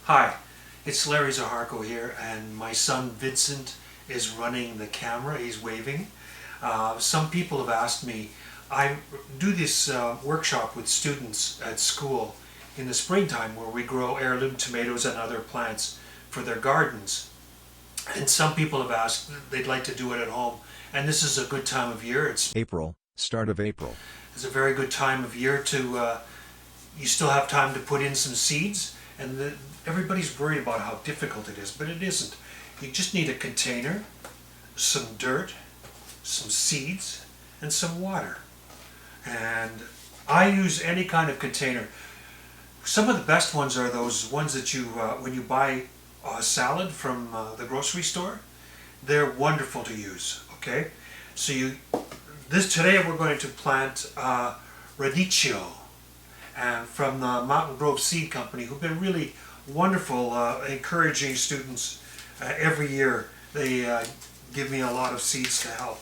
Hi, it's Larry Zacharko here, and my son Vincent is running the camera. He's waving. Some people have asked me, I do this workshop with students at school in the springtime where we grow heirloom tomatoes and other plants for their gardens. And some people have asked they'd like to do it at home, and this is a good time of year. It's Start of April. It's a very good time of year to, you still have time to put in some seeds, and everybody's worried about how difficult it is, but it isn't. You just need a container, some dirt, some seeds, and some water. And I use any kind of container. Some of the best ones are those ones that you, when you buy a salad from the grocery store, they're wonderful to use, okay? So today we're going to plant radicchio from the Mountain Grove Seed Company, who've been really wonderful, encouraging students every year. They give me a lot of seeds to help.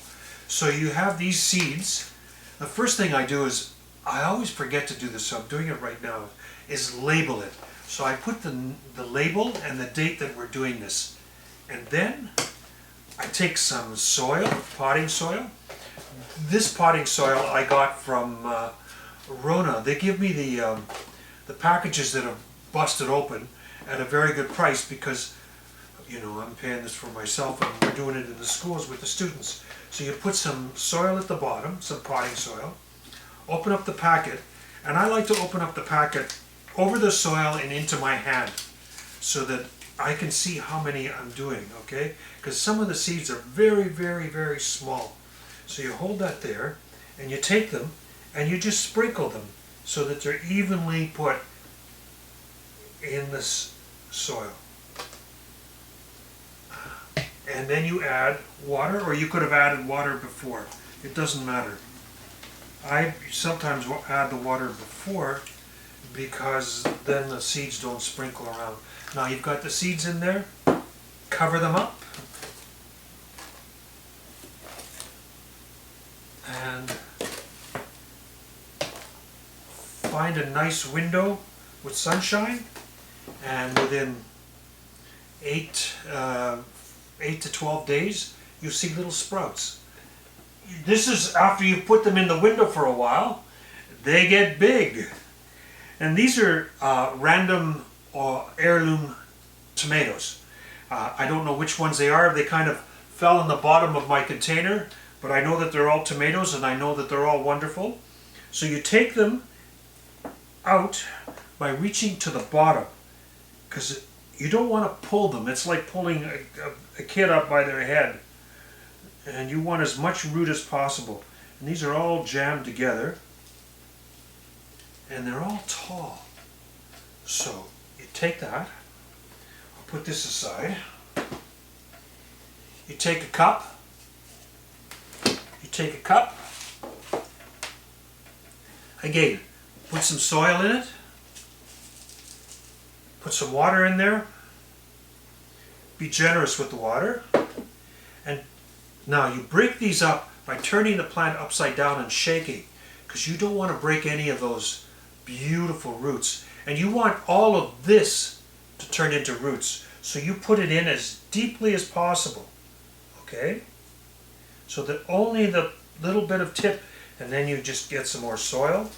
So you have these seeds. The first thing I do is, I always forget to do this, so I'm doing it right now, is label it. So I put the label and the date that we're doing this. And then I take some soil, potting soil. This potting soil I got from Rona. They give me the packages that are busted open at a very good price because, you know, I'm paying this for myself and we're doing it in the schools with the students. So you put some soil at the bottom, some potting soil, open up the packet, and I like to open up the packet over the soil and into my hand so that I can see how many I'm doing, okay? Because some of the seeds are very, very, very small. So you hold that there and you take them and you just sprinkle them so that they're evenly put in this soil. And then you add water, or you could have added water before. It doesn't matter. I sometimes add the water before because then the seeds don't sprinkle around. Now you've got the seeds in there, cover them up, and find a nice window with sunshine, and within 8 to 12 days you see little sprouts. This is after you've put them in the window for a while. They get big. And these are random heirloom tomatoes. I don't know which ones they are. They kind of fell in the bottom of my container, but I know that they're all tomatoes and I know that they're all wonderful. So you take them out by reaching to the bottom, because you don't want to pull them. It's like pulling a kid up by their head. And you want as much root as possible. And these are all jammed together. And they're all tall. So you take that, I'll put this aside. You take a cup. Again, put some soil in it. Put some water in there. Be generous with the water. And now you break these up by turning the plant upside down and shaking, because you don't want to break any of those beautiful roots. And you want all of this to turn into roots. So you put it in as deeply as possible. Okay? So that only the little bit of tip, and then you just get some more soil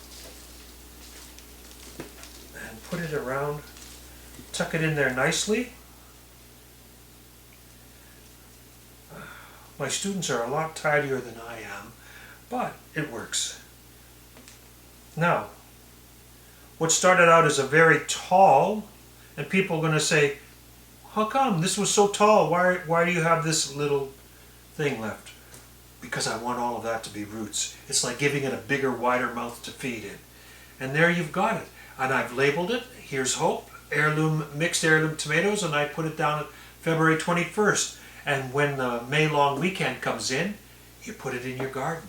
and put it around. Tuck it in there nicely. My students are a lot tidier than I am, but it works. Now, what started out as a very tall, and people are going to say, how come this was so tall? Why do you have this little thing left? Because I want all of that to be roots. It's like giving it a bigger, wider mouth to feed in. And there you've got it. And I've labeled it. Here's hope. Mixed heirloom tomatoes, and I put it down at February 21st. And when the May long weekend comes in, you put it in your garden.